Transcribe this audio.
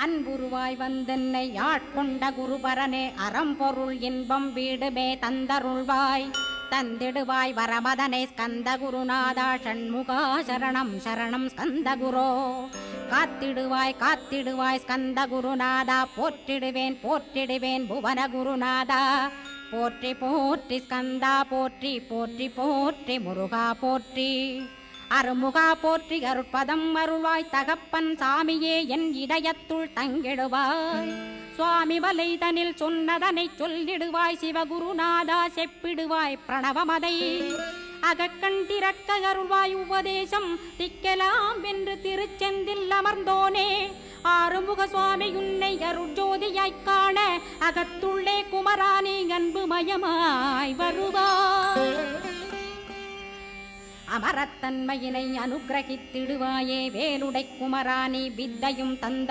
அன்புருவாய் வந்தென்னை ஆட்கொண்ட குருபரனே அறம்பொருள் இன்பம் வீடுமே தந்தருள்வாய் தந்திடுவாய் வரமதனை ஸ்கந்த குருநாதா ஷண்முகா சரணம் சரணம் ஸ்கந்த குரோ காத்திடுவாய் காத்திடுவாய் ஸ்கந்த குருநாதா போற்றிடுவேன் போற்றிடுவேன் புவன குருநாதா போற்றி போற்றி ஸ்கந்தா போற்றி போற்றி போற்றி முருகா போற்றி அருமுகா போற்றி அருட்பதம் அருள்வாய் தகப்பன் சாமியே என் இதயத்துள் தங்கிடுவாய் சுவாமி வலைதனில் சொன்னதனை சொல்லிடுவாய் சிவகுருநாதா செப்பிடுவாய் பிரணவமதை அகக்கண் திறக்க அருள்வாய் உபதேசம் திக்கலாம் என்று திருச்செந்தில் அமர்ந்தோனே ஆறுமுக சுவாமி உன்னை அருட்ஜோதியாய்க் காண அகத்துள்ளே குமரானி அன்புமயமாய் வருவாய் அமரத்தன்மையினை அனுகிரகித்திடுவாயே வேலுடை குமராணி வித்தையும் தந்த